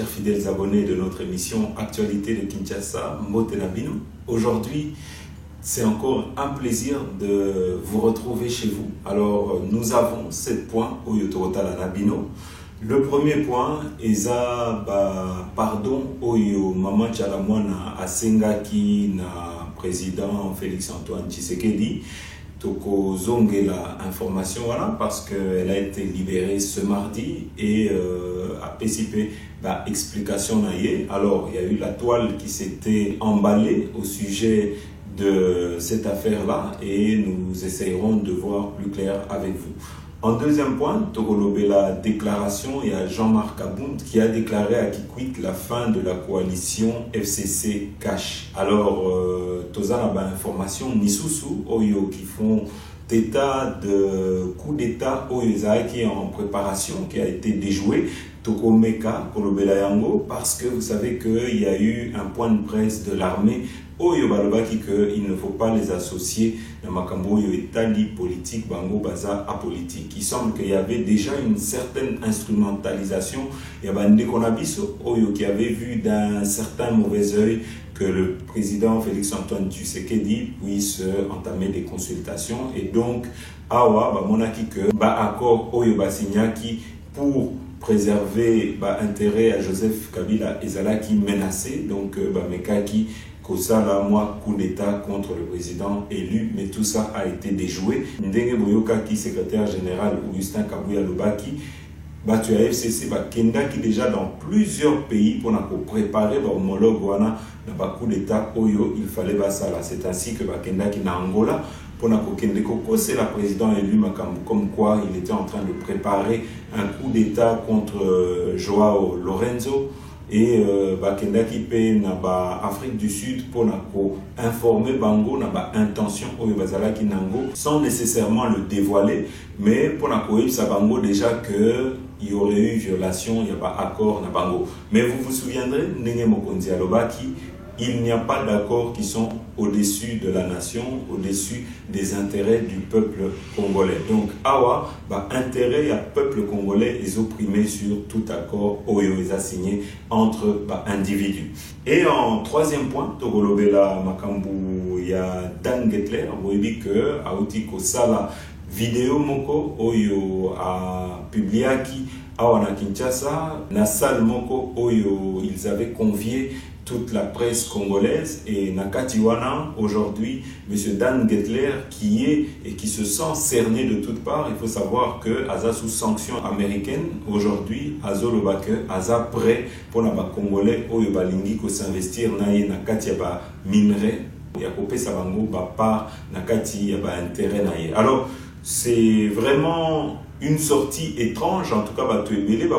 chers fidèles abonnés de notre émission Actualité de Kinshasa, Mbote Nabino. Aujourd'hui, c'est encore un plaisir de vous retrouver chez vous. Alors, nous avons 7 points au Yotorota la Nabino. Le premier point est pardon au Maman Chalamwana Asengaki na président Félix Antoine Tshisekedi. Toko Zongela information voilà parce qu'elle a été libérée ce mardi et a participé à explication naïe. Alors il y a eu la toile qui s'était emballée au sujet de cette affaire-là et nous essayerons de voir plus clair avec vous. En deuxième point, Togolobé la déclaration, il y a Jean-Marc Abound qui a déclaré à Kikwit la fin de la coalition FCC Cash. Alors, Tozana ba information, Nisusu, Oyo qui font état de coup d'état Oyo qui est en préparation, qui a été déjoué. Toko Meka, Kolobela Yango, parce que vous savez qu'il y a eu un point de presse de l'armée Oyo Balobaki qu'il ne faut pas les associer dans Makambo Oyo Etali politique, Bango Baza apolitique. Il semble qu'il y avait déjà une certaine instrumentalisation. Il y a Bande Konabiso Oyo qui avait vu d'un certain mauvais œil que le président Félix Antoine Tshisekedi puisse entamer des consultations. Et donc, Awa, Monaki que accord Oyo Basignaki pour préserver intérêt à Joseph Kabila Ezala qui menacé, donc Mekaki Kosala moi coup d'état contre le président élu, mais tout ça a été déjoué. Ndenge Boyoka qui secrétaire général Augustin Kabouya Lobaki tu as FCC Kenda qui déjà dans plusieurs pays pour préparer homologue wana na coup d'état Oyo il fallait ça là. C'est ainsi que Kenda qui na Angola pour c'est la président élu Makambu, comme quoi il était en train de préparer un coup d'état contre Joao Lorenzo et Kenda qui paye na Afrique du Sud pour informer Bango na intention Oyo Bazala qui nango sans nécessairement le dévoiler, mais pour ça Bango déjà que il y aurait eu violation, il n'y a pas accord na Bango. Mais vous vous souviendrez, Nenge Mokonzi Alobaki, il n'y a pas d'accords qui sont au-dessus de la nation, au-dessus des intérêts du peuple congolais. Donc, Awa, intérêt à peuple congolais est opprimé sur tout accord Oyo est signé entre individus. Et en troisième point, Togolobela Makambu, il y a Dan Getler, vous voyez que Aouti Kosala vidéo moko Oyo a publié qui Awa na Kinshasa, na salle moko Oyo, ils avaient convié toute la presse congolaise et Nakatiwana aujourd'hui, M. Dan Getler qui est et qui se sent cerné de toutes parts. Il faut savoir que Aza sous sanction américaine aujourd'hui, Azo Lobake, Aza prêt pour les Congolais Oyo Balingi ko s'investir naie Nakati ba minerai et à couper sa bango part Nakati ba intérêt naie. Alors c'est vraiment une sortie étrange, en tout cas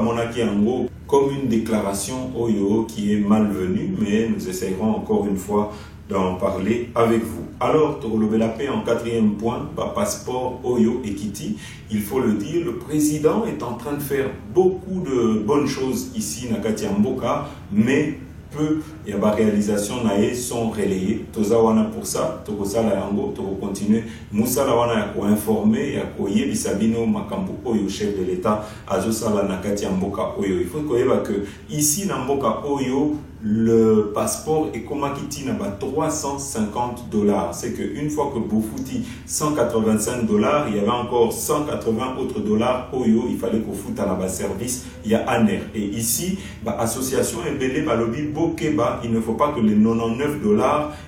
monaki ango comme une déclaration Oyo qui est malvenue, mais nous essayerons encore une fois d'en parler avec vous. Alors, Togolobela paix en quatrième point, passeport Oyo Ekiti, il faut le dire, le président est en train de faire beaucoup de bonnes choses ici, Nakati Mboka, mais peu et la réalisation nae sont relayées. Tozawana pour ça, Tokosala yango, Toko continue. Moussa Lawana yako informé, yako yebisabino makambo Oyo chef de l'État, Azosala Nakati Mboka Oyo. Il faut que ici na Mboka Oyo, le passeport est comme Akiti n'a pas $350. C'est qu'une fois que Boufouti $185, il y avait encore 180 autres dollars Oyo, il fallait qu'on foute à la service, il y a ANER. Et ici, association Ebele Balobi Bokeba, il ne faut pas que les $99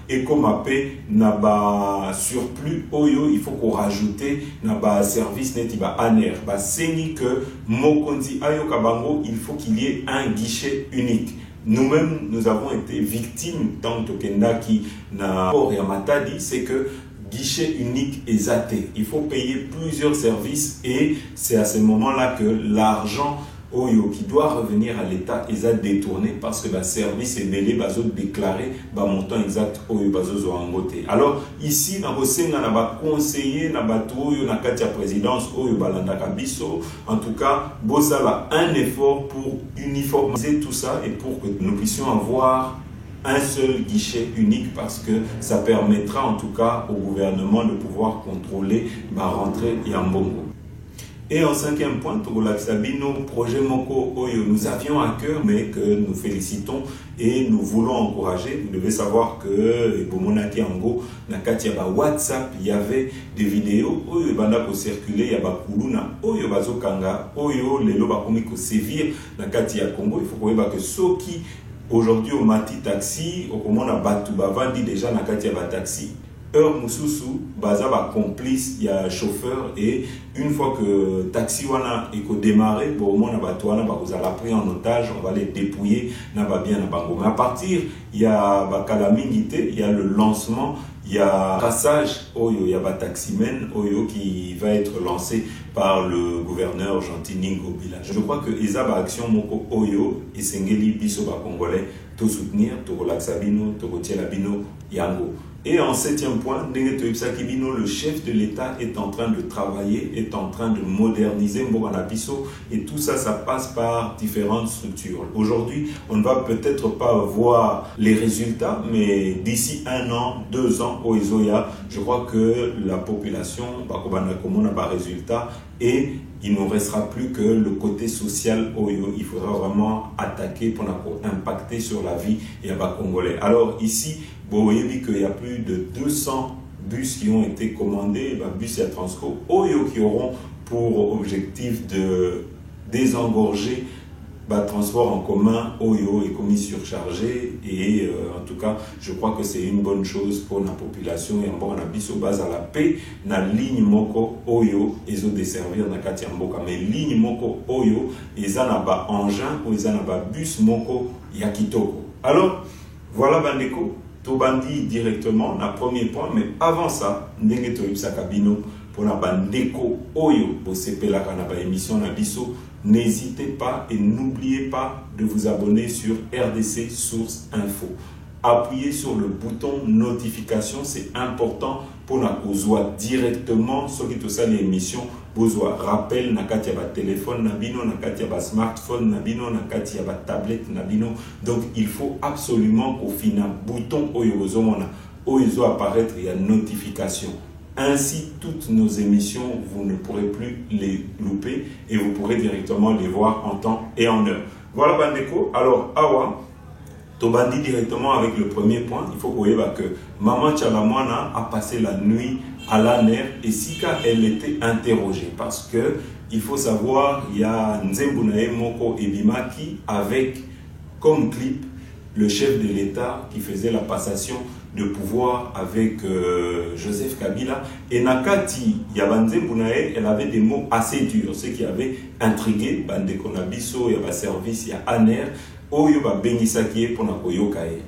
et comme appelé n'a pas surplus Oyo, il faut qu'on rajoute n'a pas service net il va ANER. C'est que Mokondi Ayo Kabango, il faut qu'il y ait un guichet unique. Nous-mêmes, nous avons été victimes, tant que Kenda qui n'a pas Matadi, c'est que guichet unique est zaté. Il faut payer plusieurs services et c'est à ce moment-là que l'argent Oyo qui doit revenir à l'État est détourné parce que le service est mêlé, bazo déclaré, montant exact Oyo bazo angoté. Alors ici, dans Rosenga, on a conseillé, na Oyo, na Katia présidence Oyo balanda kabiso. En tout cas, Bosala un effort pour uniformiser tout ça et pour que nous puissions avoir un seul guichet unique parce que ça permettra en tout cas au gouvernement de pouvoir contrôler ma rentrée Yambongo. Et en cinquième point, nos projets Moko Oyo, nous avions à cœur, mais que nous félicitons et nous voulons encourager. Vous devez savoir que Bomonaki Ango, Nakati Yaba WhatsApp, il y avait des vidéos, Oyo Banda pour circuler, Yaba Kuluna, Oyo Bazokanga, Oyo Lelo Bakomiko Sévir, Nakati ya Congo. Il faut que ceux qui aujourd'hui au Mati Taxi, au moment où Batu Bavandi déjà Nakati Yaba Taxi. Heure Moussousou, baza ba complice, il y a chauffeur et une fois que taxi wana eko démarrer, bon au moins na batouana ba vous allez pris en otage, on va les dépouiller, na ba bien na bango. Mais à partir il y a ba calamité, il y a le lancement, il y a traçage Oyo, il y a ba taximen Oyo qui va être lancé par le gouverneur Gentilningo Bila. Je crois que Eza ba action moko Oyo et Sengeli biso ba congolais tout soutenir, tout relaxer bino, tout retirer bino yango. Et en septième point, le chef de l'État est en train de travailler, est en train de moderniser Mboganabiso et tout ça, ça passe par différentes structures. Aujourd'hui, on ne va peut-être pas voir les résultats, mais d'ici 1 an, 2 ans, au Ezoya, je crois que la population va avoir résultat et il ne restera plus que le côté social. Il faudra vraiment attaquer pour impacter sur la vie et à Congolais. Alors ici, vous voyez qu'il y a plus de 200 bus qui ont été commandés, bus et Transco, qui auront pour objectif de désengorger le transport en commun, est commis surchargé et en tout cas, je crois que c'est une bonne chose pour la population et en bon abisso base à la paix, na ligne moko ils ont desservir na kati mboka mais ligne moko ils en ba engin ou ils en ba bus moko yakitoko. Alors, voilà bandeko. Tobandi directement, na premier point, mais avant ça, ndenge toyebisa kabino pour la bandeko oyo bosepela kana ba émission na biso, n'hésitez pas et n'oubliez pas de vous abonner sur RDC Source Info. Appuyez sur le bouton notification, c'est important pour la causoie directement sur qui tout ça l'émission besoin rappel na kati ya ba téléphone na bino na kati ya ba smartphone na bino na kati ya ba tablette na bino. Donc il faut absolument qu'au final bouton oyo bozomona oyo apparaître il y a notification. Ainsi, toutes nos émissions, vous ne pourrez plus les louper et vous pourrez directement les voir en temps et en heure. Voilà bandeko. Alors awa Tobandi directement avec le premier point, il faut que Maman Tchalamwana a passé la nuit à l'ANER et Sika, elle était interrogée parce que il faut savoir, il y a Nzembunae Moko Ebimaki avec comme clip le chef de l'État qui faisait la passation de pouvoir avec Joseph Kabila. Et Nakati, Nzembunae, elle avait des mots assez durs, ce qui avait intrigué, Bande Konabiso, il y avait service, il y a ANER.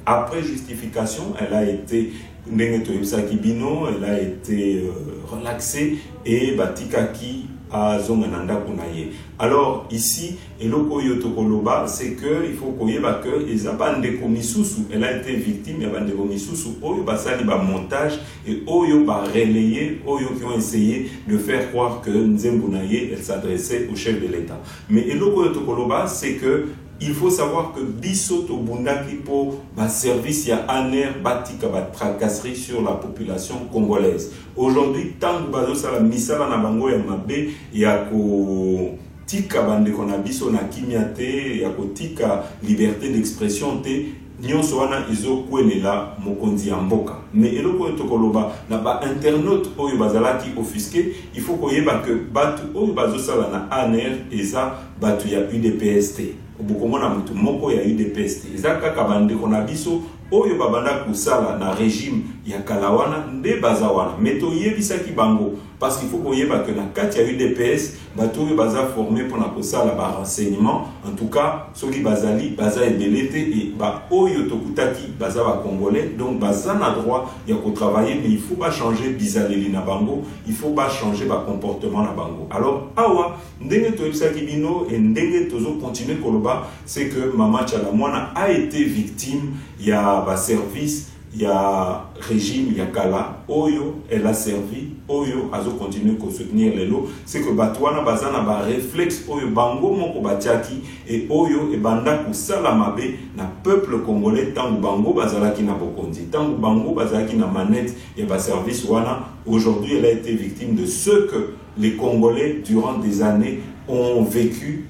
Après justification, elle a été elle a été relaxée et Batikaki à Zongananda Kunaye. Alors ici, eloko yotokoloba, c'est que il faut que Ezabande Komisusu, elle a été victime, il y a Bande Komisusu, Oyo Basali ba montage et Oyo ba relayer, Oyo qui ont essayé de faire croire que Nzembunaye, elle s'adressait au chef de l'État. Mais eloko yotokoloba, c'est que il faut savoir que Bisoto Bundaki pour service ya ANER batika ba tracasserie sur la population congolaise. Aujourd'hui, tant que bazo sala misala na bango ya mabe ya ko tika bande konabiso na kimiate ya ko tika liberté d'expression te nyonso wana izo kwelela mokonzi ya mboka. Mais eloko tokoloba na ba internaute oyo bazalaki offusqué, il faut koyeba que batu oyo bazo sala na ANER eza batu ya UDPST. Bokomona mutu moko ya UDPST. Ezaka kabande konabiso oyo babanda kusala na régime ya kalawana nde bazawana. Meto yebisaki bango parce qu'il faut koyeba que na kati ya UDPS bato oyo baza formé pour na kusala ba renseignement. En tout cas, soki bazali baza ebelete et ba oyo tokutaki baza ba congolais. Donc baza na droit ya ko travailler mais il faut pas changer bizaleli na bango, il faut pas changer ba comportement na bango. Alors awa ndenge toyebisaki bino et ndenge tozo continuer koloba, c'est que Maman Tchalamwana a été victime ya ba service, il y a régime, il y a Kala, Oyo, elle a servi, Oyo, azo continue à soutenir les lots. C'est que Batouana Bazana ba réflexe, Oyo, Bango, Moko Batiaki, et Oyo, et Banda Kusalamabe, na peuple congolais, tant Bango Bazalaki na Bokondi, tant Bango Bazalaki na manette, et ba service Wana, Aujourd'hui, elle a été victime de ce que les Congolais, durant des années, ont vécu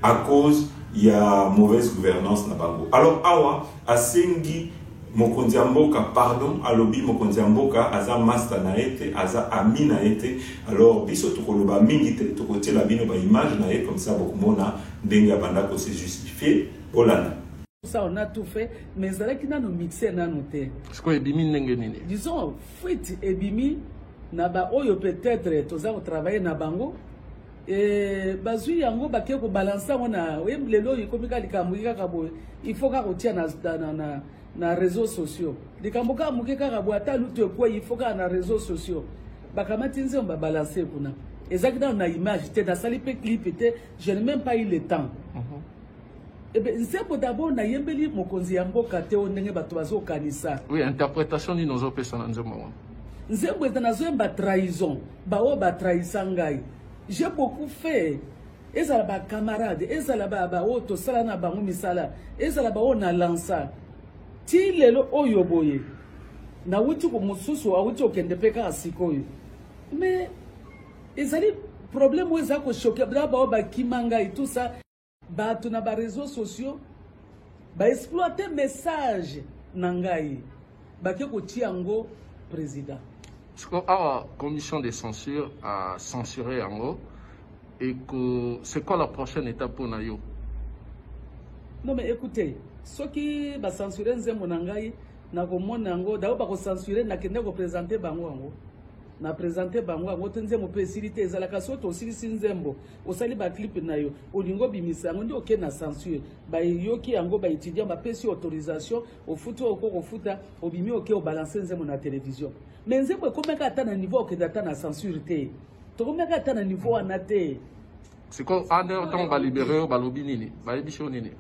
à cause il y a mauvaise gouvernance na bango. Alors awa asengi mokonzi mboka pardon alobi mokonzi mboka aza master na ete aza ami na ete. Alors biso tokoloba mingi te tokotiela bino ba image na ye comme ça bokomona ndenge banda ko se justifier olana. Ça on a tout fait mais zalaki nano mixer nano te. Parce que ebimi ndenge nini? Disons fuite ebimi na ba oyo peut-être toza ko travailler na bango. Et bazui yango baké ko balancer wana lelo yikomika likambuka kabo il faut ka kotia na réseaux sociaux likambuka mukeka kabo ata luto kwa il faut ka na réseaux sociaux bakamati nze on ba balancer kuna exactement na image te na sali pe clip te je n'ai même pas eu le temps. Et bien nzembo d'abord na yembeli mokonzi ya mboka te ondenge bato bazo kanisa. Oui, interprétation ni nozo pesa na nzembo. Nzembo ezo ba trahison ba o ba trahisangai. J'ai beaucoup fait. Ezala ba camarade, ezala ba oto sala na bango misala, ezala ba ona lansa. Ti lelo oyo boye. Na wuti ko mususu a wuti okende peka asikoyo. Mais ezali problème où ezako choquer ba kimanga et tout ça. Ba tu na ba réseaux sociaux ba exploiter message nangai. Ba ke ko tiango président. La commission de censure a censuré en haut et que c'est quoi la prochaine étape pour Nayo? Non mais écoutez, ceux qui va censurer Nzembo Nangai, na komona ngo d'abord ba ko censurer na kende ko présenter bango ngo. Na présenter bango ngo Nzembo pe silité ezalaka soto silisi Nzembo. Osali ba clip na yo, olingo bimisa ngo ndi oké na censure. Ba yoki yango ba étudiant ba pesi autorisation au futu au futa obimi oké au balancer Nzembo na télévision. Mais Nzembo komeka ata na niveau oké data na censure te. To komeka ata na niveau anate. C'est quoi en temps ba libérer ba lobi nini? Ba ebiso nini?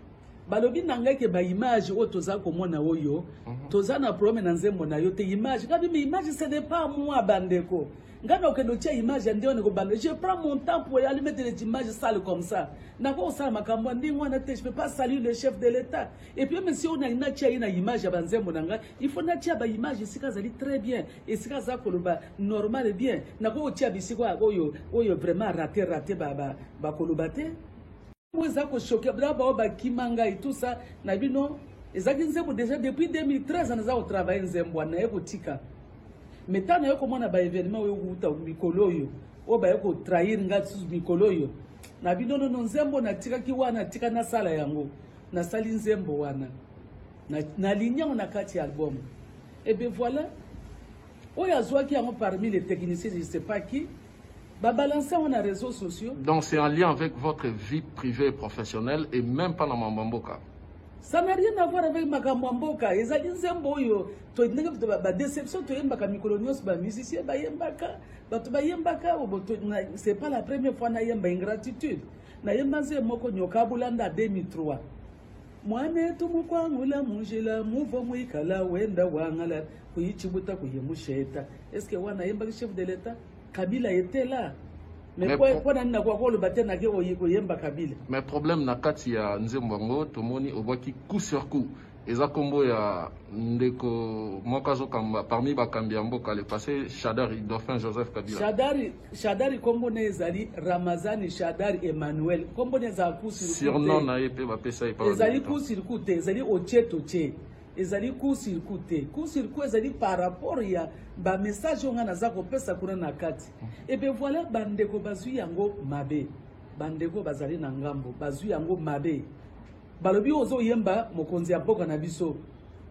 Balobi nanga ke ba image o toza komona oyo toza na problème na Nzembo na yo te image kabi mi image ce n'est pas moi bandeko ngana okendo tia image ndio ne ko bande je prends mon temps pour aller mettre des images sales comme ça na ko sala makambo ndi mwana te je peux pas saluer le chef de l'état et puis même si on a une tia ina image ya Nzembo nanga il faut na tia ba image sika zali très bien et sika za ko ba normal et bien na ko tia bisiko oyo vraiment raté ba koloba te. Vous avez choqué, kimanga et tout ça. Nabino, Nzembo déjà depuis 2013 on a travaillé Nzembo na yeko tika. Maintenant na yeko mona ba événement yo kuta mikolo yo. O ba yeko trahir ngati mikolo yo. Nabino no Nzembo na tika ki wana tika na sala yango. Na sali Nzembo wana. Na ligne on a kati album. Et bien voilà. Oya zwa ki yango parmi les techniciens, je sais pas qui. Balancer on a réseaux sociaux. Donc c'est en lien avec votre vie privée et professionnelle et même pas dans Mambamboka. Ça n'a rien à voir avec Makamwamboka. Ils ont dit Nzembo yo. To ndenge ba déception to yembaka mikolonios ba musicien ba yembaka. Ba to ba yembaka c'est pas la première fois na yemba ingratitude. Na yemba Nzembo ko nyoka bulanda 2003. Mwane tumukwangula munjila muvo mwikala wenda wangala kuyichibuta kuyemusheta. Est-ce que wana yemba chef de l'état? Kabila était là. Mais quoi n'a quoi le bâtiment n'a yemba Kabila. Mais problème na kati ya Nzembo tomoni obaki coup sur coup. Eza kombo ya ndeko mokazo kamba parmi bakambi ya mboka le passé Shadari dauphin Joseph Kabila. Shadari kombo ne ezali Ramazani Shadari Emmanuel kombo ne za coup sur coup. Surnom na yepe ba pesa e pa. Ezali coup sur coup te ezali oche. Ezali coup sur coup te. Coup sur coup ezali par rapport ya ba message on a za ko pesa kuna na kati. Et bien voilà bandeko bazui yango mabe. Bandeko bazali na ngambo bazui yango mabe. Balobi ozo yemba mokonzi ya mboka na biso.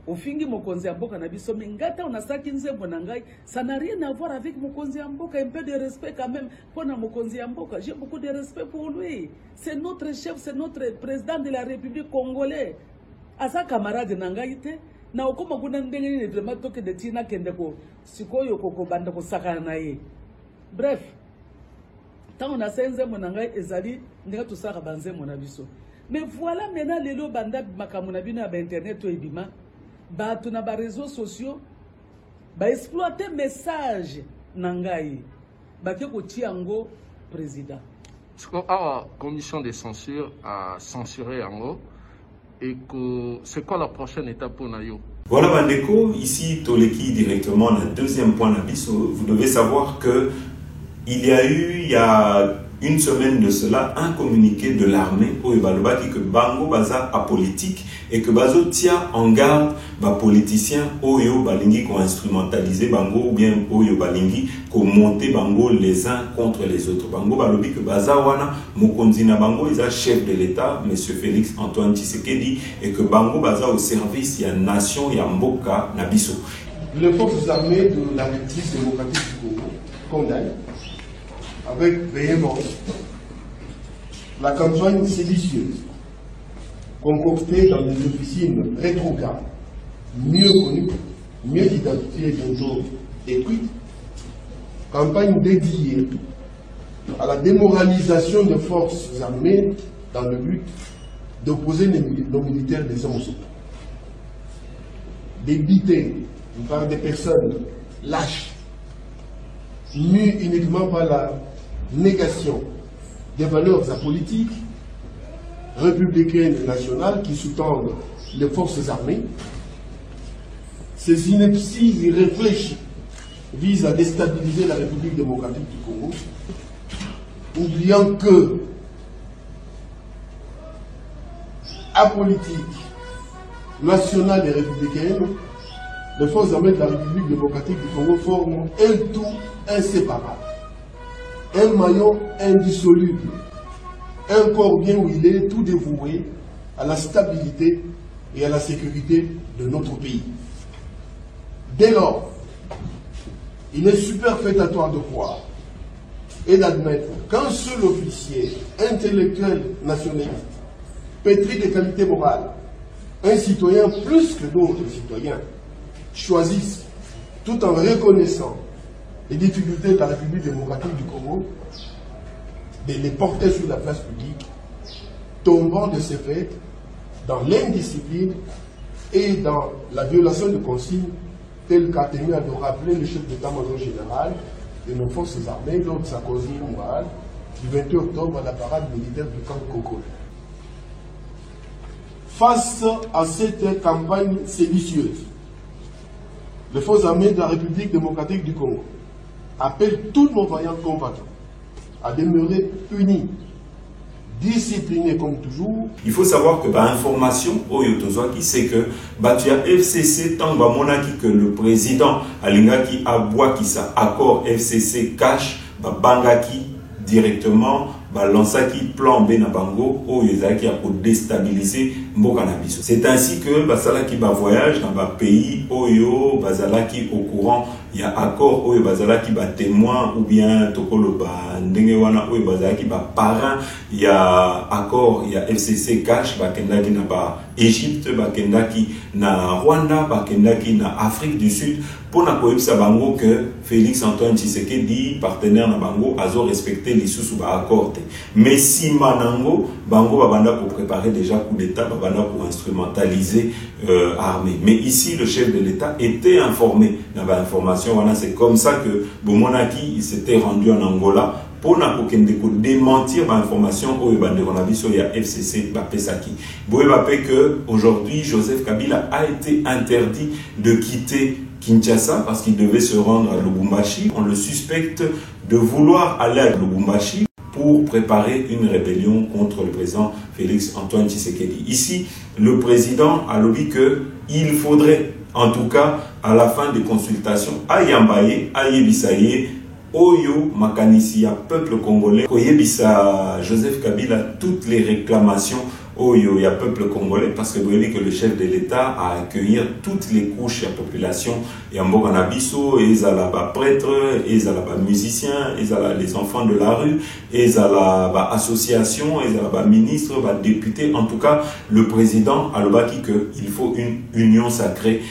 Ofingi mokonzi ya mboka na biso mais ngata on a saki Nzembo na ngai, ça n'a rien à voir avec mokonzi ya mboka, un peu de respect quand même pour na mokonzi ya mboka. J'ai beaucoup de respect pour lui. C'est notre chef, c'est notre président de la République congolaise. Asa camarade na ngai te na okoma kuna ndenge ni vraiment toke de tina kende ko sikoyo ko banda ko sakana na ye. Bref, tant on a Nzembo na ngai ezali ndenge to saka banzembo na biso. Mais voilà maintenant lelo banda makambo na bino ba internet to ebima ba tu na ba réseaux sociaux ba exploiter message na ngai ba ke ko tiango président. La commission de censure a censuré en haut et que c'est quoi la prochaine étape pour Nayo? Voilà Bandeko, ici Toleki directement, le deuxième point d'Abisso. Vous devez savoir que il y a une semaine de cela, un communiqué de l'armée au Ebaloba qui que Bango Baza apolitique et que Bazo tient en garde les politiciens Oyo Balingi qui ont instrumentalisé Bango ou bien Oyo Balingi qui ont monté Bango les uns contre les autres. Bango Balobi que Baza Wana Mokonzina Bango est chef de l'État, M. Félix Antoine Tshisekedi, et que Bango Baza au service, il y a nation, il y a Mboka, Nabiso. Les forces armées de la République démocratique du Congo condamnent avec véhémence la campagne séditieuse concoctée dans des officines rétrogrades, mieux connues, mieux identifiées bientôt écrites, campagne dédiée à la démoralisation des forces armées dans le but d'opposer nos militaires des hommes sociaux. Débité par des personnes lâches, mues uniquement par la négation des valeurs apolitiques, républicaines et nationales qui sous-tendent les forces armées. Ces inepties irréfléchies visent à déstabiliser la République démocratique du Congo, oubliant que apolitique, nationale et républicaine, les forces armées de la République démocratique du Congo forment un tout inséparable, un maillon indissoluble, un corps bien huilé, tout dévoué à la stabilité et à la sécurité de notre pays. Dès lors, il est superfétatoire de croire et d'admettre qu'un seul officier intellectuel nationaliste, pétri de qualités morales, un citoyen plus que d'autres citoyens, choisissent, tout en reconnaissant les difficultés de la République démocratique du Congo, de les porter sur la place publique, tombant de ces faits dans l'indiscipline et dans la violation de consignes telles qu'a tenu à le rappeler le chef d'état-major général de nos forces armées lors de sa consigne morale du 28 octobre à la parade militaire du camp Kokol. Face à cette campagne séditieuse, les forces armées de la République démocratique du Congo appellent tous nos vaillants combattants à demeurer unis, disciplinés comme toujours. Il faut savoir que l'information au Yotozwaki, c'est que tu as FCC tant que le président Alingaki Aboua qui ça accord FCC cash Bangaki directement lancaki plan B na bango au Yezaki a pour déstabiliser Mboka na biso. C'est ainsi que basalaki ba voyage dans ba pays oyo bazalaki au courant, il y a accord oyo bazalaki ba témoin ou bien tokolo ba ndenge wana oyo bazalaki ba parrain, il y a accord, il y a FCC cash ba kendaki na ba Égypte, ba kendaki na Rwanda, ba kendaki na Afrique du Sud pour na koyebisa bango que Félix Antoine Tshisekedi partenaire na bango azo respecter les sous ba accord. Mais si Manango, Bango Babanda pour préparer déjà coup d'État, Babanda pour instrumentaliser l'armée. Mais ici, le chef de l'État était informé dans l'information. Voilà, c'est comme ça que Bomonaki il s'était rendu en Angola pour démentir l'information au sur la FCC Bapesaki. Boébapé que aujourd'hui, Joseph Kabila a été interdit de quitter Kinshasa parce qu'il devait se rendre à Lubumbashi. On le suspecte de vouloir aller à Lubumbashi pour préparer une rébellion contre le président Félix Antoine Tshisekedi. Ici, le président a dit qu'il faudrait, en tout cas, à la fin des consultations, à Yambaye, à Yebisaye, Oyo, Makanisia, peuple congolais, Oyebisa, Joseph Kabila, toutes les réclamations Oyo, il y a peuple congolais, parce que vous voyez que le chef de l'État a accueilli toutes les couches de la population. Il y a Mbokanabiso, ils ont les prêtres, ils ont les musiciens, ils ont les enfants de la rue, ils ont les associations, ils ont les ministres, les députés. En tout cas, le président a dit qu'il faut une union sacrée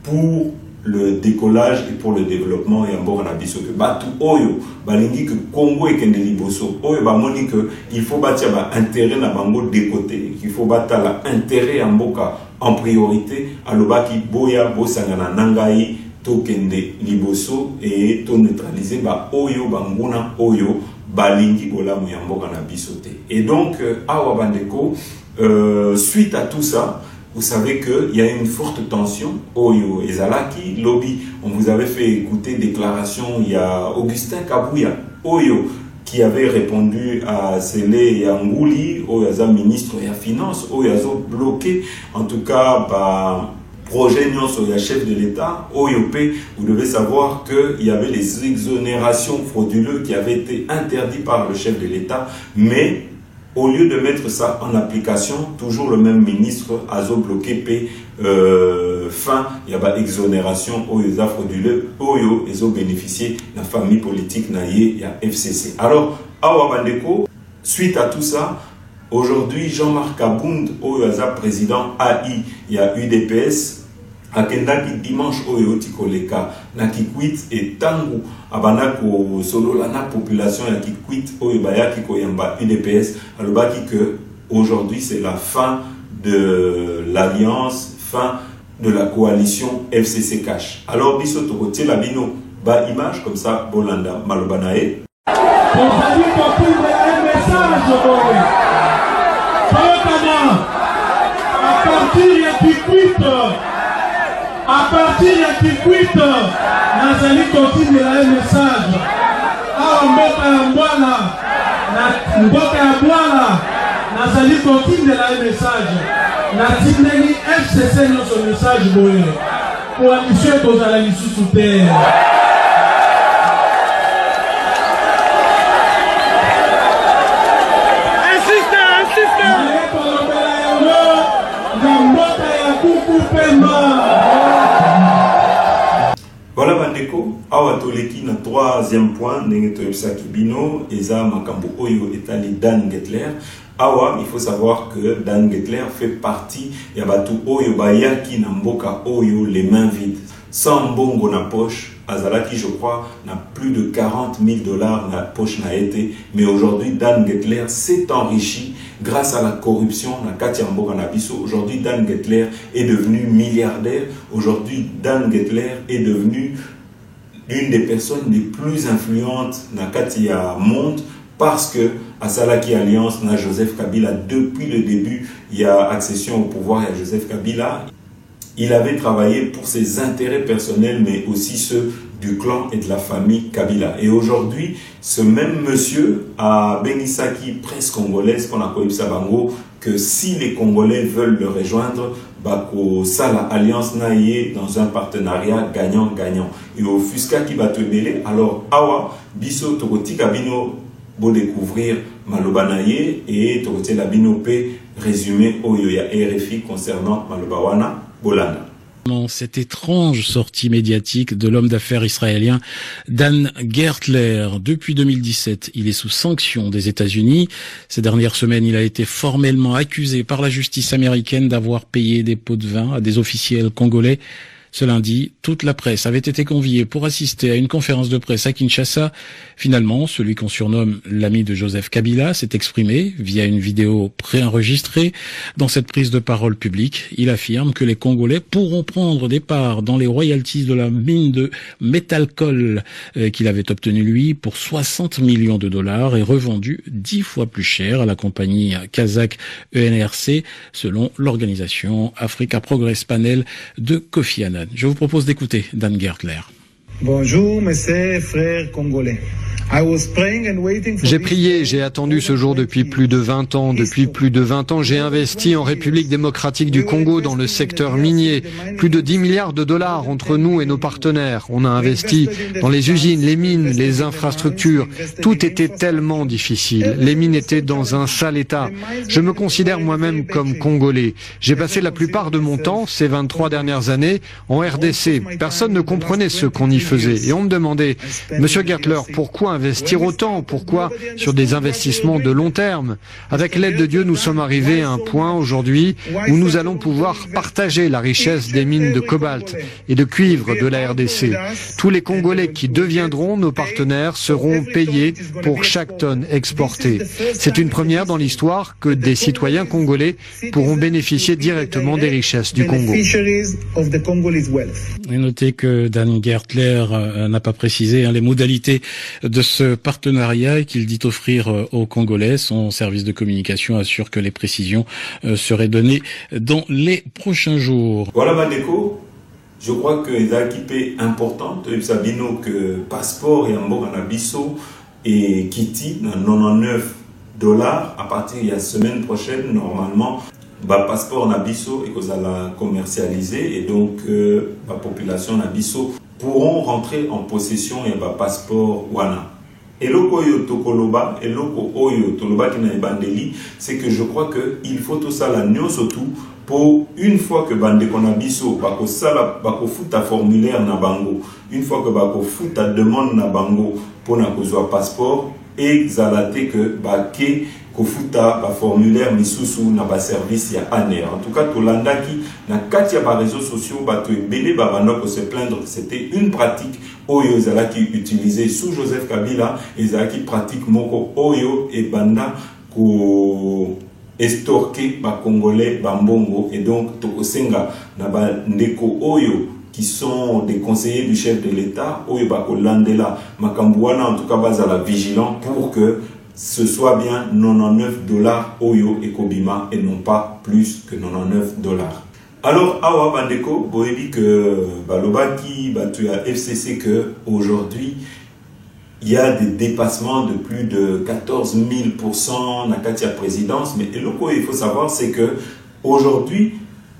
pour le décollage et pour le développement et en bon abisso que batu oyo balingi que Congo et Kende liboso oyo ba moni que il faut bâtir ba intérêt na bango de côté, qu'il faut battre la intérêt en boka en priorité alobaki boya bosangana nangai to Kende liboso et to neutraliser ba oyo banguna oyo balingi bolamu ya mboka na biso te. Et donc awa bandeko suite à tout ça vous savez qu'il y a une forte tension. Oyo et Zalaki, lobby, on vous avait fait écouter déclaration, il y a Augustin Kabouya, Oyo, qui avait répondu à Sélé Yangouli, Oyaza ministre et à Finance, Oyaza bloqué, en tout cas, projet Nyonso, chef de l'État, OIOP, vous devez savoir qu'il y avait les exonérations frauduleuses qui avaient été interdites par le chef de l'État, mais au lieu de mettre ça en application, toujours le même ministre a bloqué fin, il y a exonération OIOSA frauduleux, OIO, ils ont bénéficié de la famille politique naïe, il y a FCC. Alors, Awa Bandeko, suite à tout ça, aujourd'hui, Jean-Marc Abound, OIOSA président AI, il y a UDPS, akendaki dimanche oyo tikoleka na Kikwit et tangu abanako solo la population ya Kikwit oyo bayaki koyamba UDPS alobaki que aujourd'hui c'est la fin de l'alliance, fin de la coalition FCC Cash. Alors biso tokotie la bino ba image comme ça Bolanda Malobanae. À partir de Kikwit, nazali continue la message. Awa mboka ya Mbwala, na mboka ya Bwala, nazali continue la message. Na tineli FCC notre message boye. Coalition kozala lisusu te. Voilà Bandeko, awa toleki na troisième point, ndenge toyebisaki bino, eza makambo oyo etali Dan Getler. Awa, il faut savoir que Dan Getler fait partie ya batu oyo bayaki na mboka oyo les mains vides. Sans mbongo na poche, Azalaki, je crois, n'a plus de 40 000 $ na poche na été. Mais aujourd'hui, Dan Getler s'est enrichi grâce à la corruption na Katia Mboka na biso. Aujourd'hui, Dan Getler est devenu milliardaire. Aujourd'hui, Dan Getler est devenu l'une des personnes les plus influentes na Katia Monde parce que à Salaki Alliance na Joseph Kabila, depuis le début, il y a accession au pouvoir à Joseph Kabila. Il avait travaillé pour ses intérêts personnels, mais aussi ceux du clan et de la famille Kabila. Et aujourd'hui, ce même monsieur a Benisaki, presse congolaise, qu'on a connu Sabango, que si les Congolais veulent le rejoindre, Bako Sala Alliance Naïe dans un partenariat gagnant-gagnant. Et au Fusca qui va te mêler, alors Awa, Biso Tokoti Kabino, beau découvrir Maloba Naïe et Tokoti Labino P, résumé Oyoya RFI concernant Maloba Wana. Bolanda. Cette étrange sortie médiatique de l'homme d'affaires israélien Dan Gertler. Depuis 2017, il est sous sanction des États-Unis. Ces dernières semaines, il a été formellement accusé par la justice américaine d'avoir payé des pots de vin à des officiels congolais. Ce lundi, toute la presse avait été conviée pour assister à une conférence de presse à Kinshasa. Finalement, celui qu'on surnomme l'ami de Joseph Kabila s'est exprimé via une vidéo préenregistrée. Dans cette prise de parole publique, il affirme que les Congolais pourront prendre des parts dans les royalties de la mine de Métalcol qu'il avait obtenue lui pour 60 millions de $ et revendue 10 fois plus cher à la compagnie kazakh ENRC, selon l'organisation Africa Progress Panel de Kofi Annan. Je vous propose d'écouter Dan Gertler. Bonjour, mes frères congolais. J'ai prié, j'ai attendu ce jour depuis plus de 20 ans. Depuis plus de 20 ans, j'ai investi en République démocratique du Congo dans le secteur minier. Plus de 10 milliards de $ entre nous et nos partenaires. On a investi dans les usines, les mines, les infrastructures. Tout était tellement difficile. Les mines étaient dans un sale état. Je me considère moi-même comme Congolais. J'ai passé la plupart de mon temps, ces 23 dernières années, en RDC. Personne ne comprenait ce qu'on y faisait. Et on me demandait, Monsieur Gertler, pourquoi investir autant? Pourquoi sur des investissements de long terme? Avec l'aide de Dieu, nous sommes arrivés à un point aujourd'hui où nous allons pouvoir partager la richesse des mines de cobalt et de cuivre de la RDC. Tous les Congolais qui deviendront nos partenaires seront payés pour chaque tonne exportée. C'est une première dans l'histoire que des citoyens congolais pourront bénéficier directement des richesses du Congo. Et notez que Dan Gertler n'a pas précisé les modalités de ce partenariat qu'il dit offrir aux Congolais. Son service de communication assure que les précisions seraient données dans les prochains jours. Voilà, Bandeko. Je crois que les équipes importantes, Sabino, que passeport et Ambo Anabiso et Kitty, dans 99 $ à partir de la semaine prochaine, normalement, passeport Nabiso et qu'on a commercialisé et donc la population Nabiso pourront rentrer en possession et passeport Wana. Et loko yo tokoloba, et loko oyo toloba qui n'a bandeli, c'est que je crois que il faut tout ça la nuance surtout pour une fois que bande konabiso bako sala bako futa formulaire na bango, une fois que bako futa demande na bango pour na kozwa passeport et zalate que bake kofuta ba formulaire misusu na ba service ya ANER. En tout cas tolandaki na kati ya ba réseaux sociaux bato ebele ba banda ko se plaindre que c'était une pratique oyo zalaki utilisé sous Joseph Kabila et zalaki pratique moko oyo et banda ko estorquer ba congolais bambongo et donc tokosenga na ba ndeko oyo qui sont des conseillers du chef de l'État oyo ba ko landela makambuana en tout cas bazala vigilant pour que ce soit bien 99 $ oyo et kobima et non pas plus que 99 $. Alors, awa bandeko, boebi que balobaki batu à FCC que aujourd'hui il y a des dépassements de plus de 14 000% na katia présidence, mais le quoi il faut savoir c'est que aujourd'hui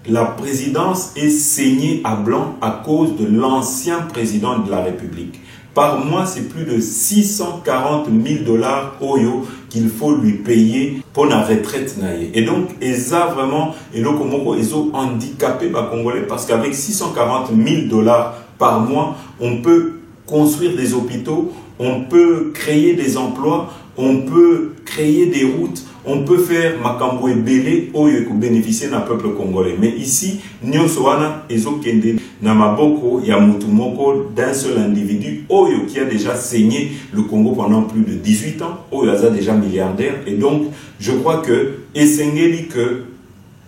la présidence est saignée à blanc à cause de l'ancien président de la République. Par mois, c'est plus de 640 000 $ oyo qu'il faut lui payer pour la retraite. Et donc, ils ont vraiment, ils ont handicapé les Congolais parce qu'avec 640 000 $ par mois, on peut construire des hôpitaux, on peut créer des emplois, on peut créer des routes, on peut faire makambo ebele oyo ko bénéficier na peuple congolais. Mais ici, nyonso wana ezokende na maboko ya mutu moko d'un seul individu oyo qui a déjà saigné le Congo pendant plus de 18 ans, oyo aza déjà milliardaire. Et donc, je crois que esengeli que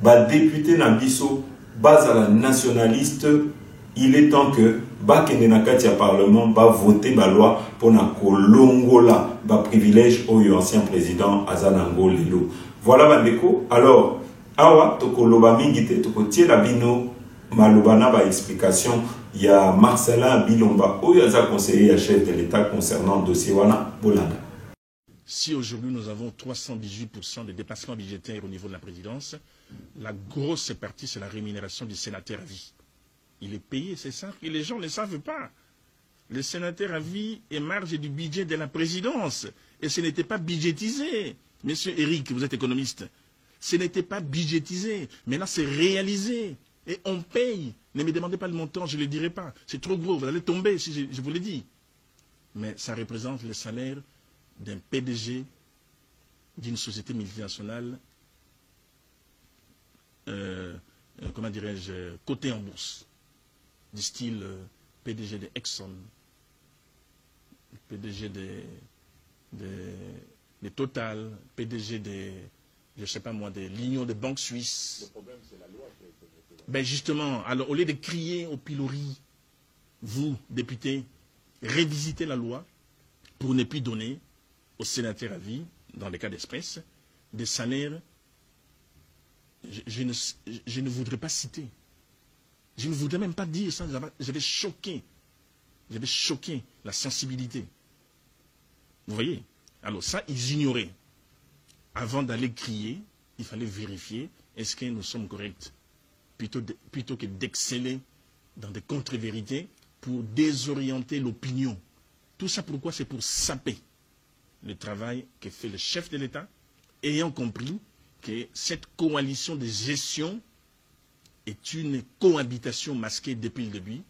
ba député na biso bazala nationaliste, il est temps que bakende na kati ya parlement ba voter ba loi pour na kolongola ba privilège au ancien président Azanango Lelo. Voilà bandeko. Alors awa tokoloba mingite tokotie la bino malobana ba explication ya Marcelin Bilomba oyo aza conseiller à chef de l'État concernant dossier wana Bolanda. Si aujourd'hui nous avons 318% de déplacements budgétaires au niveau de la présidence, la grosse partie c'est la rémunération du sénateur à vie. Il est payé, c'est ça, et les gens ne le savent pas. Le sénateur à vie est marge du budget de la présidence. Et ce n'était pas budgétisé. Monsieur Eric, vous êtes économiste. Ce n'était pas budgétisé. Mais là, c'est réalisé. Et on paye. Ne me demandez pas le montant, je ne le dirai pas. C'est trop gros, vous allez tomber si je vous l'ai dit. Mais ça représente le salaire d'un PDG d'une société multinationale, comment dirais-je, cotée en bourse. Du style PDG de Exxon, PDG de Total, PDG de, je ne sais pas moi, de l'Union des banques suisses. Le problème, c'est la loi. Ben justement, alors au lieu de crier au pilori, vous, députés, révisitez la loi pour ne plus donner aux sénateurs à vie, dans les cas d'espèce, des salaires, je ne voudrais pas citer. Je ne voudrais même pas dire ça, j'avais choqué la sensibilité. Vous voyez? Alors ça, ils ignoraient. Avant d'aller crier, il fallait vérifier, est-ce que nous sommes corrects? Plutôt que d'exceller dans des contre-vérités pour désorienter l'opinion. Tout ça pourquoi? C'est pour saper le travail que fait le chef de l'État, ayant compris que cette coalition de gestion est une cohabitation masquée depuis le début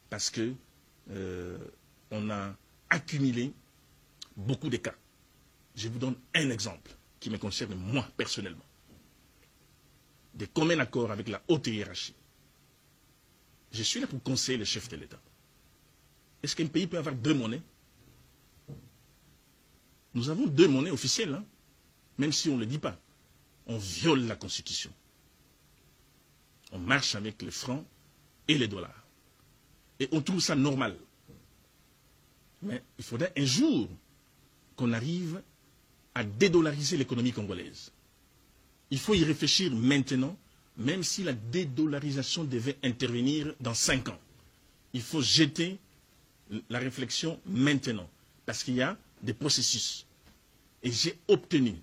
parce que on a accumulé beaucoup de cas. Je vous donne un exemple qui me concerne moi personnellement. Des communs accords avec la haute hiérarchie. Je suis là pour conseiller le chef de l'État. Est-ce qu'un pays peut avoir deux monnaies? Nous avons deux monnaies officielles, hein, même si on ne le dit pas. On viole la Constitution. On marche avec les francs et les dollars. Et on trouve ça normal. Mais il faudrait un jour qu'on arrive à dédollariser l'économie congolaise. Il faut y réfléchir maintenant, même si la dédollarisation devait intervenir dans 5 ans. Il faut jeter la réflexion maintenant, parce qu'il y a des processus. Et j'ai obtenu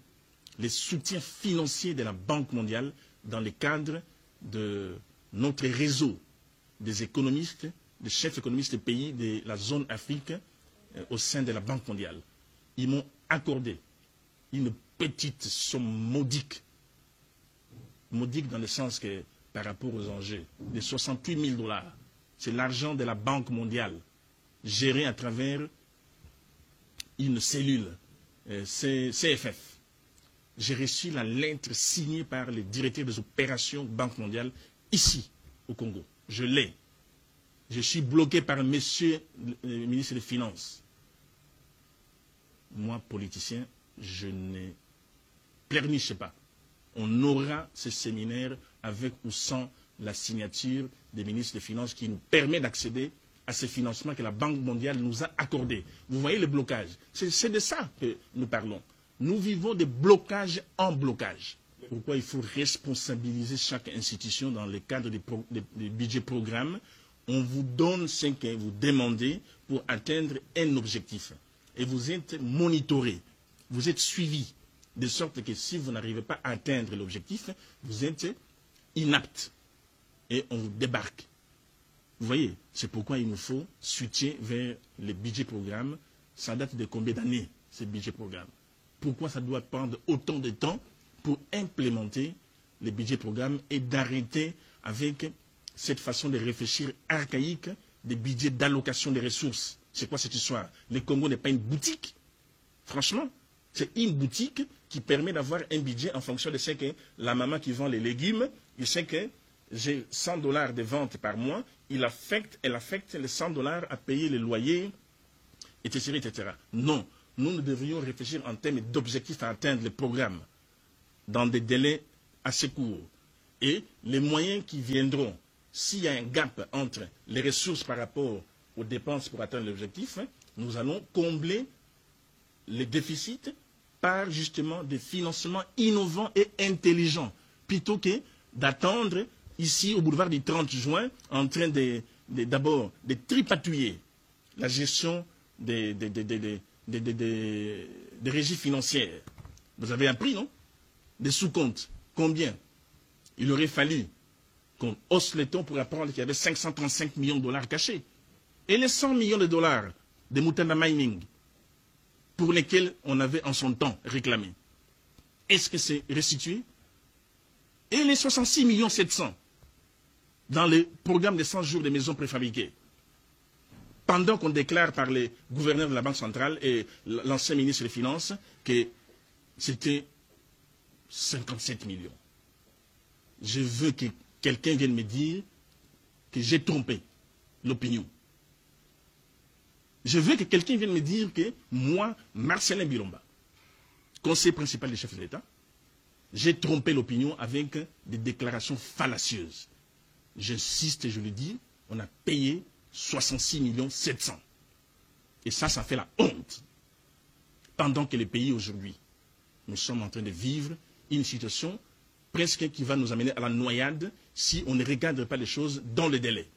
les soutiens financiers de la Banque mondiale dans le cadre de notre réseau des économistes, des chefs économistes des pays de la zone Afrique au sein de la Banque mondiale. Ils m'ont accordé une petite somme modique dans le sens que par rapport aux enjeux, de 68 000 $. C'est l'argent de la Banque mondiale, géré à travers une cellule CFF. J'ai reçu la lettre signée par le directeur des opérations Banque mondiale ici, au Congo. Je l'ai. Je suis bloqué par monsieur le ministre des Finances. Moi, politicien, je ne pleurniche pas. On aura ce séminaire avec ou sans la signature des ministres des Finances qui nous permet d'accéder à ces financements que la Banque mondiale nous a accordés. Vous voyez le blocage. C'est de ça que nous parlons. Nous vivons des blocages en blocage. Pourquoi il faut responsabiliser chaque institution dans le cadre des budgets programmes. On vous donne ce que vous demandez pour atteindre un objectif. Et vous êtes monitoré, vous êtes suivi, de sorte que si vous n'arrivez pas à atteindre l'objectif, vous êtes inapte. Et on vous débarque. Vous voyez, c'est pourquoi il nous faut switcher vers les budgets programmes. Ça date de combien d'années, ces budgets programmes? Pourquoi ça doit prendre autant de temps pour implémenter les budgets programmes et d'arrêter avec cette façon de réfléchir archaïque des budgets d'allocation des ressources? C'est quoi cette histoire? Le Congo n'est pas une boutique. Franchement, c'est une boutique qui permet d'avoir un budget en fonction de ce que la maman qui vend les légumes, il sait que j'ai 100 $ de vente par mois, elle affecte les 100 $ à payer les loyers, etc., etc. Non, nous devrions réfléchir en termes d'objectifs à atteindre le programme dans des délais assez courts. Et les moyens qui viendront, s'il y a un gap entre les ressources par rapport aux dépenses pour atteindre l'objectif, nous allons combler les déficits par justement des financements innovants et intelligents, plutôt que d'attendre ici au boulevard du 30 juin en train d'abord de tripatouiller la gestion des régies financières. Vous avez appris, non? Des sous-comptes. Combien? Il aurait fallu qu'on hausse les tons pour apprendre qu'il y avait 535 millions de dollars cachés. Et les 100 millions de dollars de Mutanda Mining, pour lesquels on avait en son temps réclamé, est-ce que c'est restitué? Et les 66 700 000 dans le programme de 100 jours de maisons préfabriquées, pendant qu'on déclare par les gouverneurs de la Banque centrale et l'ancien ministre des Finances que c'était 57 millions. Je veux que quelqu'un vienne me dire que j'ai trompé l'opinion. Je veux que quelqu'un vienne me dire que moi, Marcelin Bilomba, conseiller principal du chef de l'État, j'ai trompé l'opinion avec des déclarations fallacieuses. J'insiste et je le dis, on a payé 66 700 000. Et ça fait la honte. Pendant que les pays aujourd'hui, nous sommes en train de vivre une situation presque qui va nous amener à la noyade si on ne regarde pas les choses dans le délai.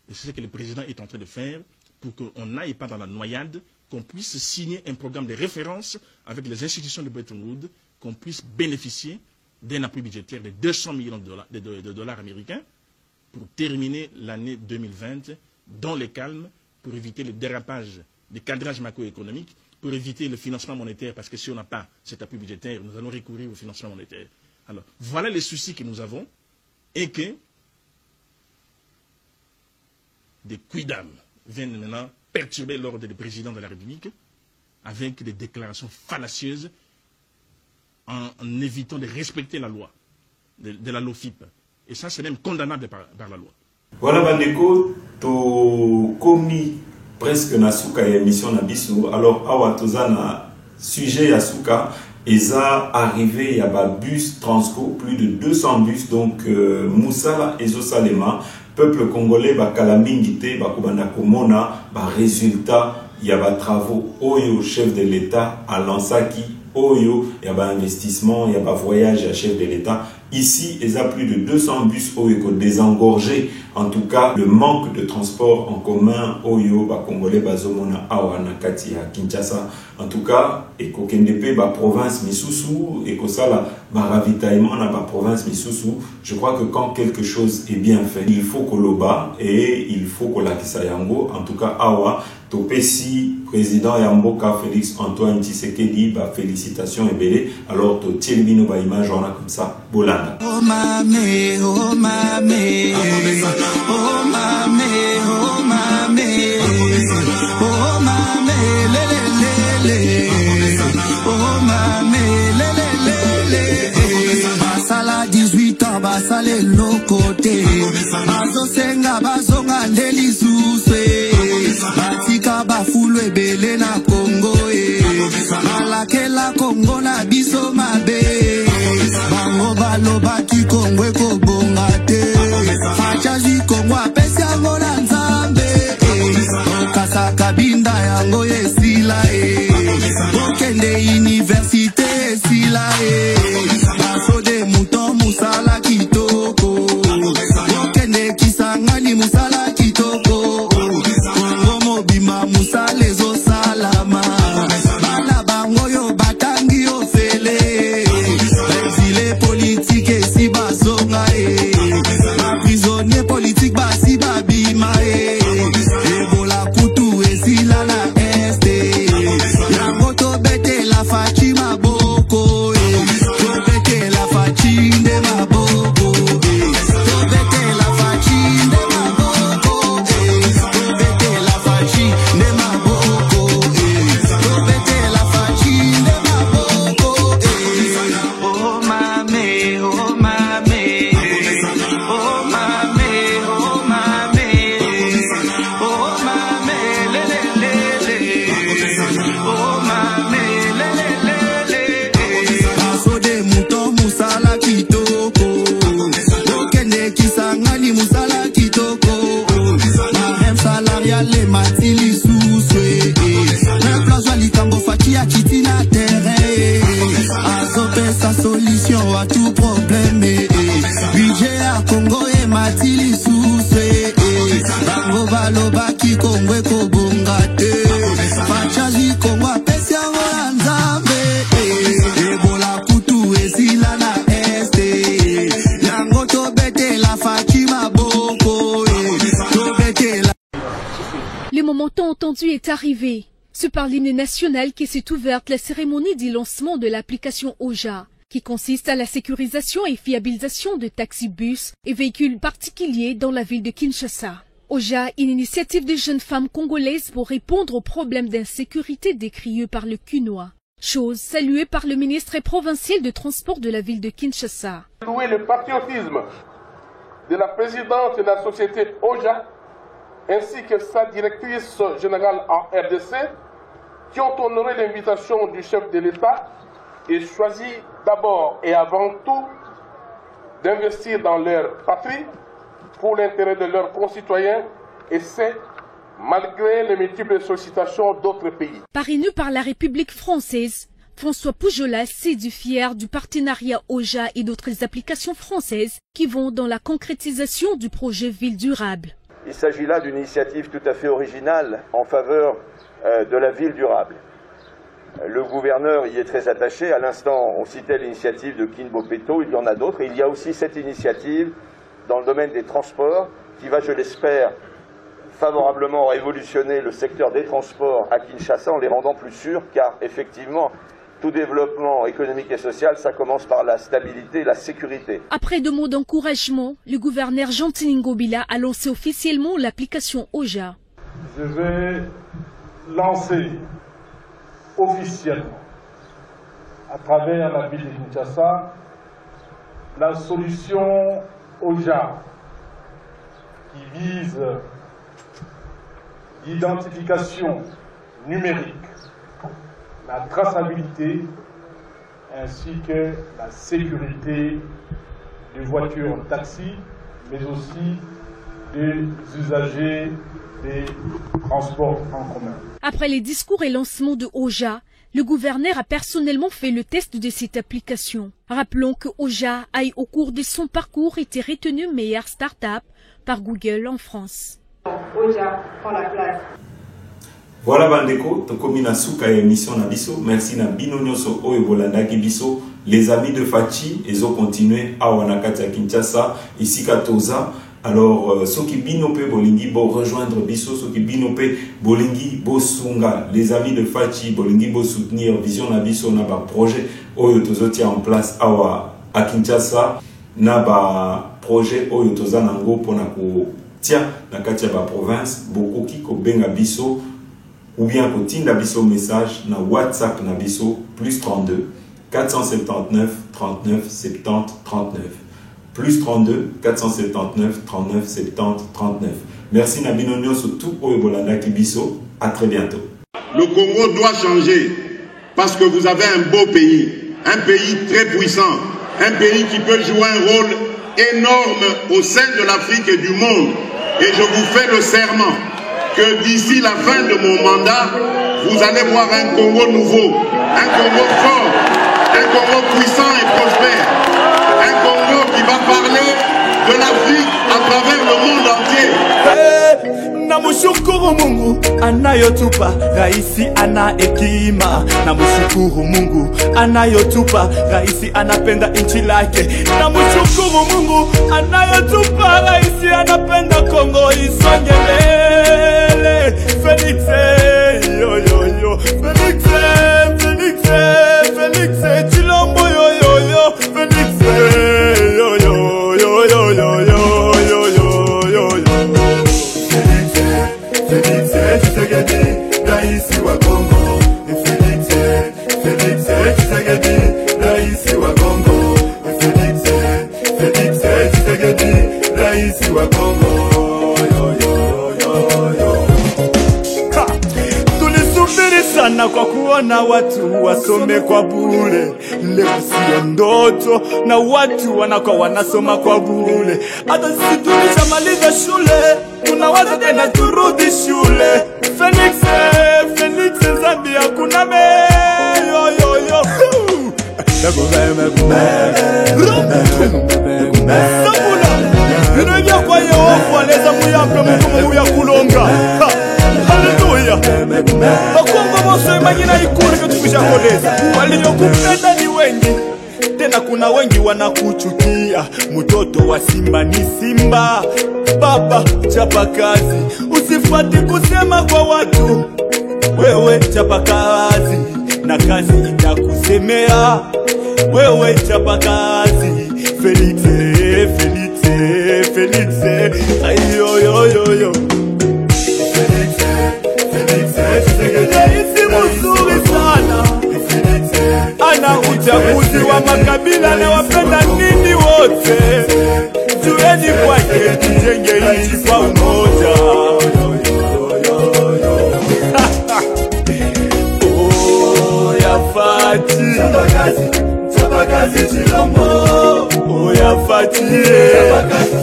Et c'est ce que le président est en train de faire pour qu'on n'aille pas dans la noyade, qu'on puisse signer un programme de référence avec les institutions de Bretton Woods, qu'on puisse bénéficier d'un appui budgétaire de 200 millions de dollars américains pour terminer l'année 2020 dans le calme, pour éviter le dérapage des cadrages macroéconomiques, pour éviter le financement monétaire, parce que si on n'a pas cet appui budgétaire, nous allons recourir au financement monétaire. Alors, voilà les soucis que nous avons, et que des quidam viennent maintenant perturber l'ordre du président de la République avec des déclarations fallacieuses en évitant de respecter la loi, de la LOFIP. Et ça, c'est même condamnable par la loi. Voilà, Bandeko, to komi presque na suka ya émission na biso. Alors, awa tozana sujet ya suka, eza arrivé ya ba bus Transco, plus de 200 bus, donc Moussala Ezo Salema, peuple congolais ba kala mingi te ba kubanda komona ba résultat il y a des travaux au chef de l'État à Lansaki, il y a des investissements, il y a des voyages à chef de l'État. Ici, il y a plus de 200 bus qui désengorgés. En tout cas, le manque de transport en commun, Congolais, Bazomona, Awanakati, à Kinshasa. En tout cas, et qu'au province Misusu, et que ça, la ravitaillement dans la province Misusu, je crois que quand quelque chose est bien fait, il faut qu'on le bat et il faut qu'on la Kisayango. En tout cas, Awa, Topesi, président Yamboka, Félix Antoine Tshisekedi, félicitations et belle. Alors, to Tielbino, image, on a comme ça, Bolanda. Oh mamé, oh mamé, oh mamé, oh mamé, oh mamé, lé, oh mamé, lé, Basala 18 ans, basale lokote, bazo senga, bazonga ndeli suswe, batika bafulwe bele na Congo, malakela Congo na biso mabe. Baloba ki kongwe ko bonga te Fachaji kongwa pesi yango na nzambe Okasa kabinda yango esila Okende universite esila Baso de mouton musala kitoko Okende kisangani musala kitoko Kongo mobima musala ezo salama Bana bango yo batangi ofele politique et si bazonga prisonnier politique basi babima ebola kutu esila na este ya moto bete la fachi maboko to bete la fachi nde maboko to bete la fachi nde maboko to bete la fachi nde maboko to bete la fachi nde maboko oh mame, oh mame, oh mame, oh mame, oh mame, le le le, oh mame, le le le. Paso de mouton musala kitoko, okende kisangani musala kitoko, marem salariale matili suswe, le plaza likambo fakia kitina terre, azope sa solution à tout problème. Budget à Congo et matili suswe, bango baloba ki kongwe ko bongate, fachaji Congo apesi yango na nzambe, ebola kutu esila na este, yango to bete la fachi maboko, to bete la... Le moment tant entendu est arrivé. C'est par l'hymne national qui s'est ouverte la cérémonie du lancement de l'application OJA, qui consiste à la sécurisation et fiabilisation de taxi-bus et véhicules particuliers dans la ville de Kinshasa. OJA, une initiative des jeunes femmes congolaises pour répondre aux problèmes d'insécurité décriés par le CUNOA. Chose saluée par le ministre provincial de transport de la ville de Kinshasa. Louer le patriotisme de la présidente de la société OJA, ainsi que sa directrice générale en RDC, qui ont honoré l'invitation du chef de l'État et choisi d'abord et avant tout d'investir dans leur patrie pour l'intérêt de leurs concitoyens, et c'est malgré les multiples sollicitations d'autres pays. Parrainé par la République française, François Poujolas s'est dit fier du partenariat OJA et d'autres applications françaises qui vont dans la concrétisation du projet Ville durable. Il s'agit là d'une initiative tout à fait originale en faveur de la ville durable. Le gouverneur y est très attaché. À l'instant, on citait l'initiative de Kinbo Peto, il y en a d'autres. Et il y a aussi cette initiative dans le domaine des transports qui va, je l'espère, favorablement révolutionner le secteur des transports à Kinshasa en les rendant plus sûrs, car effectivement, tout développement économique et social, ça commence par la stabilité et la sécurité. Après 2 mots d'encouragement, le gouverneur Jean-Tini Ngobila a lancé officiellement l'application OJA. Je vais lancer officiellement, à travers la ville de Kinshasa, la solution OJA qui vise l'identification numérique, la traçabilité ainsi que la sécurité des voitures taxi, mais aussi des usagers des transports en commun. Après les discours et lancements de Oja, le gouverneur a personnellement fait le test de cette application. Rappelons que Oja a, au cours de son parcours, été retenu meilleure start-up par Google en France. Oja prend la place. Voilà bandeko, tokomi na suka ya émission na biso. Merci na bino nyonso oyo bolandaki biso. Les amis de Fachi, ils ont continué à Wanakati à Kinshasa, ici à Toza. Alors, ceux qui binope bolingi bo rejoindre biso, ceux qui binope bolingi bo sunga, les amis de Fachi bolingi bo soutenir vision na biso na ba projet oyo tozo tia en place à Kinshasa na ba projet oyo toza nango pona ko tia na kati ya ba province bokoki ko benga biso ou bien ko tinda biso message na WhatsApp na biso +32 479 39 70 39 +32 479 39 70 39. Merci Nabinonio sur tout au Ebolanda Kibiso. À très bientôt. Le Congo doit changer parce que vous avez un beau pays, un pays très puissant, un pays qui peut jouer un rôle énorme au sein de l'Afrique et du monde. Et je vous fais le serment que d'ici la fin de mon mandat, vous allez voir un Congo nouveau, un Congo fort, un Congo puissant et prospère, un Congo qui va parler de l'Afrique à travers le monde entier. Namushukuru Mungu anayotupa raisi ana hekima. Namushukuru Mungu anayotupa raisi anapenda nchi lake. Namushukuru Mungu anayotupa raisi anapenda Kongo isonge mbele. Felix yo yo yo, Felix Felix Felix Chilombo yo yo yo, Felix yo yo yo yo yo yo yo yo yo. Felix Tshisekedi, raisi wa Kongo. Felix Tshisekedi, raisi wa Kongo. Felix Tshisekedi, raisi wa Kongo. Tulisubiri sana kwa kuona watu wasome kwa bure. Leo sio ndoto na watu wanakuwa wanasoma kwa bure. Hata sisi tulishamaliza shule, tunawaza tena turudi shule. Felix Zambia kuna me yo yo yo. Inavya kwa Yehova anaweza muyampe mkomo muya kulonga. Haleluya. Bakongo bose imagina ikuri kutukisha koleza. Waliokupenda ni wengi. Tena kuna wengi wanakuchukia. Mtoto wa simba ni simba. Baba chapa kazi, usifuati kusema kwa watu. Wewe chapa kazi na kazi itakusemea. Wewe chapa kazi. Felix ayo yo yo yo. Felix raisi mzuri sana. Ana uchaguzi wa makabila na wapenda nini wote. Jueni kwake tujenge nchi kwa umoja. Oh ya Fati, chapa kazi Chilombo. Oh ya Fati,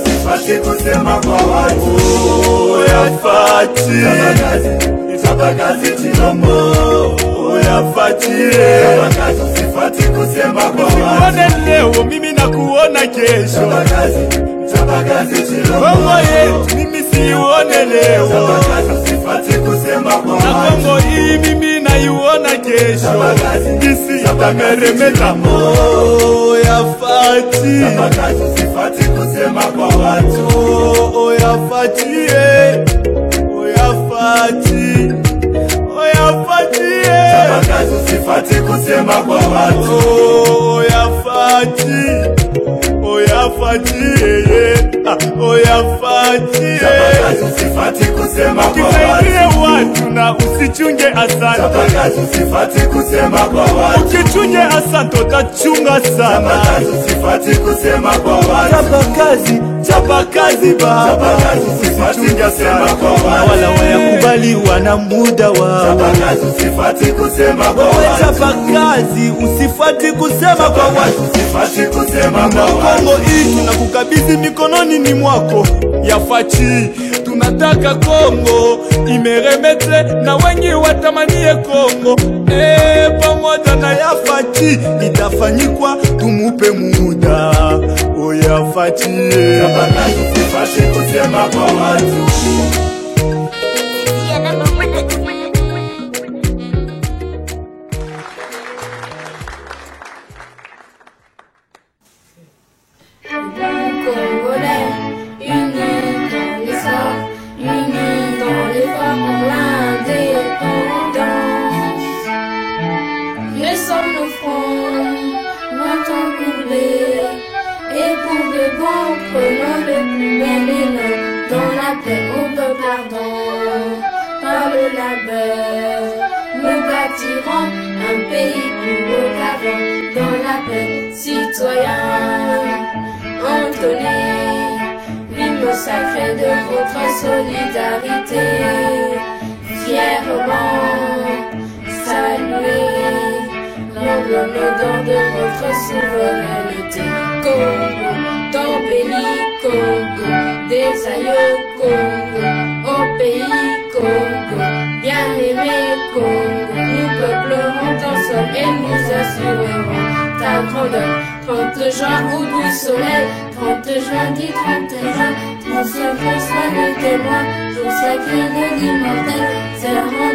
sifati kusema kwa watu. Oh ya Fati, chapa kazi Chilombo. Oh ya Fati, sifati kusema kwa watu. Uone leo mimi nakuona kesho. Chapa kazi Chilombo. Kongo yetu mimi siuone leo. Sifati kusema kwa watu. Na Kongo hii mimi naiona kesho. Kisi itameremeta. Oh ya Fati, sifati kusema kwa watu. Oh ya Fati, oh ya Fati, oh ya Fati, sifati kusema kwa watu. Oh ya Fati, oh ya Fati, oh ya Fati, sifati kusema kwa watu. Watu na usichunge asante. Sifati kusema kwa watu. Ukichunge asante utachunga sana. Sifati kusema kwa watu. Chapa kazi ba. Sifati kusema kwa watu. Wala wayakubaliwa na muda wa. Sifati kusema kwa watu. Chapa kazi usifati kusema kwa watu. Sifati kusema kwa watu. Kongo hii tunakukabidhi mikononi ni mwako. Ya Fachi tunataka Kongo imeremete na wengi watamanie Kongo. Pamoja na Yafati itafanyikwa, tumupe muda. Yafati Yafati kusema kwa watu. Congolais, unis dans l'essor, unis dans l'effort pour l'indépendance. Vieux sont nos fronts, longtemps courbés, et pour de bon, prenons le plus bel élan. Dans la paix, au peuple ardent, par le labeur, nous bâtirons un pays plus beau qu'avant. Dans la paix, citoyens, entonner l'hymne sacré de votre solidarité, fièrement saluer l'emblème d'or de votre souveraineté. Congo, ton béni Congo, des aïeux Congo, au pays Congo, bien-aimé Congo, nous peuplerons ton sol et nous assurerons ta grandeur. 30 juin au doux soleil, 30 juin dit 31, ton seul soin de témoin, jour sacré de l'immortel, serment